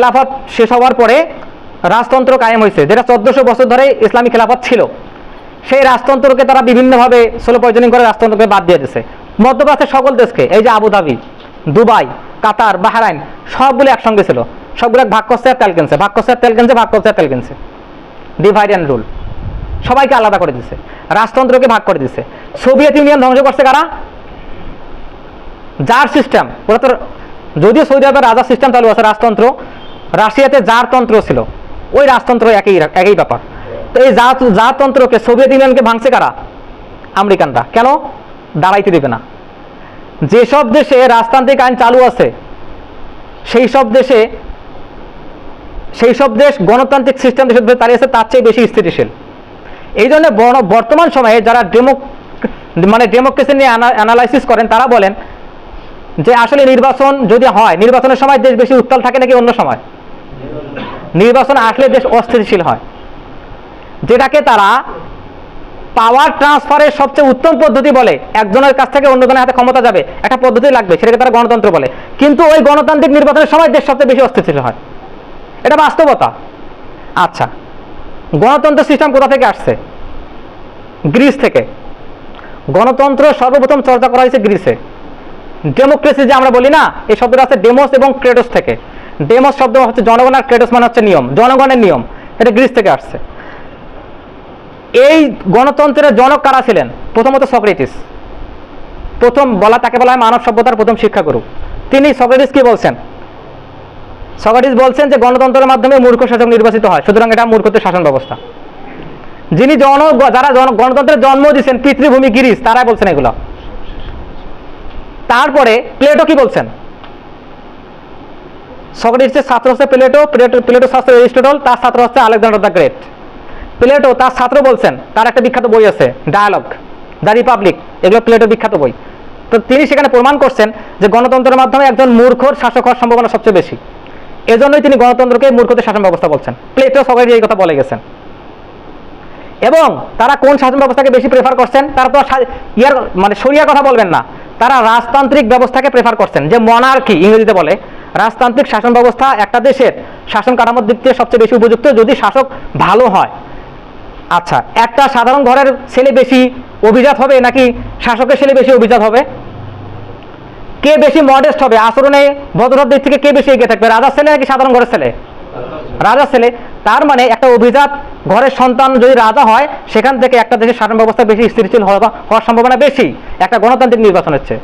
খেলাফত শেষ হওয়ার পরে রাজতন্ত্র কায়েম হয়েছে, যেটা 1400 বছর ধরে ইসলামী খেলাফত ছিল। সেই রাজতন্ত্রকে তারা বিভিন্নভাবে স্লো পয়জনিং করে রাজতন্ত্রকে বাদ দিয়ে দিয়েছে। মধ্যপ্রাচ্যের সকল দেশকে, এই যে আবুধাবি, দুবাই, কাতার, বাহরাইন, সবগুলো একসঙ্গে ছিল, সবগুলো ভাগ করছে আর তেল কিনছে, ভাগ করছে আর তেল কিনছে, ভাগ করছে আর তেল কিনছে, ডিভাইড অ্যান্ড রুল, সবাইকে আলাদা করে দিচ্ছে, রাজতন্ত্রকে ভাগ করে দিচ্ছে। সোভিয়েত ইউনিয়ন ধ্বংস করছে কারা? জার সিস্টেম। ওরা তো, যদিও সৌদি আরবের রাজার সিস্টেম চালু আছে রাজতন্ত্র, রাশিয়াতে জার তন্ত্র ছিল, ওই রাজতন্ত্র একই ব্যাপার। তো এই জারতন্ত্রকে, সোভিয়েত ইউনিয়নকে ভাঙছে কারা? আমেরিকানরা। কেন? দাঁড়াইতে দেবে না। যেসব দেশে রাজতান্ত্রিক আইন চালু আছে সেই সব দেশ গণতান্ত্রিক সিস্টেম দেশের দাঁড়িয়ে আছে তার চেয়ে বেশি স্থিতিশীল। এই জন্য বর্তমান সময়ে যারা ডেমোক্রেসি নিয়ে অ্যানালাইসিস করেন তারা বলেন যে আসলে নির্বাচন যদি হয়, নির্বাচনের সময় দেশ বেশি উত্তাল থাকে নাকি অন্য সময়? নির্বাচন আসলে দেশ অস্থিতিশীল হয়, যেটাকে তারা পাওয়ার ট্রান্সফারের সবচেয়ে উত্তম পদ্ধতি বলে। একজনের কাছ থেকে অন্যজনের হাতে ক্ষমতা যাবে, একটা পদ্ধতি লাগবে, সেটাকে তারা গণতন্ত্র বলে। কিন্তু ওই গণতান্ত্রিক নির্বাচনের সময় দেশ সবচেয়ে বেশি অস্থিতিশীল হয়, এটা বাস্তবতা। আচ্ছা, গণতন্ত্র সিস্টেম কোথা থেকে আসছে? গ্রিস থেকে। গণতন্ত্র সর্বপ্রথম চর্চা করা হয়েছে গ্রিসে। ডেমোক্রেসি যে আমরা বলি না, এই শব্দটা আছে ডেমোস এবং ক্রেটোস থেকে। ডেমোস শব্দ হচ্ছে জনগণ, আর ক্রেটোস মানে হচ্ছে নিয়ম, জনগণের নিয়ম। এটা গ্রিস থেকে আসছে। এই গণতন্ত্রের জনক কারা ছিলেন? প্রথমত সক্রেটিস। তাকে বলা হয় মানব সভ্যতার প্রথম শিক্ষাগুরু। তিনি, সক্রেটিস কি বলছেন? সক্রেটিস বলছেন যে গণতন্ত্রের মাধ্যমে মূর্খ শাসক নির্বাচিত হয়, সুতরাং এটা মূর্খত্বের শাসন ব্যবস্থা। যারা গণতন্ত্রের জন্ম দিয়েছেন, পিতৃভূমি গ্রিস, তারাই বলছেন এগুলো। তারপরে প্লেটো কি বলছেন? সক্রেটিসের ছাত্র হচ্ছে প্লেটো ছাত্র এরিস্টটল, তার ছাত্র হচ্ছে আলেকজান্ডার দ্য গ্রেট। প্লেটো তার ছাত্র বলছেন, তার একটা বিখ্যাত বই আছে ডায়ালগ, দ্য রিপাবলিক, এগুলো প্লেটোর বিখ্যাত বই। তো তিনি সেখানে প্রমাণ করছেন যে গণতন্ত্রের মাধ্যমে একজন মূর্খর শাসক হওয়ার সম্ভাবনা সবচেয়ে বেশি। এজন্যই তিনি গণতন্ত্রকে মূর্খদের শাসন ব্যবস্থা বলছেন। প্লেটো, সক্রেটিস এই কথা বলে গেছেন। এবং তারা কোন শাসন ব্যবস্থাকে বেশি প্রেফার করছেন? তারা তো শরিয়া কথা বলবেন না, তারা রাজতান্ত্রিক ব্যবস্থাকে প্রেফার করছেন, যে মনার্কি ইংরেজিতে বলে। রাজতান্ত্রিক শাসন ব্যবস্থা একটা দেশের শাসন কাঠামোর দিক থেকে সবচেয়ে বেশি উপযুক্ত যদি শাসক ভালো হয়। আচ্ছা, একটা সাধারণ ঘরের ছেলে বেশি অভিজাত হবে নাকি শাসকের ছেলে বেশি অভিজাত হবে? কে বেশি মডেস্ট হবে, আচরণে ভদ্রতার দিক থেকে কে বেশি এগিয়ে থাকবে, রাজার ছেলে নাকি সাধারণ ঘরের ছেলে? রাজার ছেলে। তার মানে একটা অভিজাত ঘরের সন্তান যদি রাজা হয়, সেখান থেকে একটা দেশের শাসন ব্যবস্থা বেশি স্থিতিশীল হওয়ার সম্ভাবনা বেশি একটা গণতান্ত্রিক নির্বাচনের চেয়ে।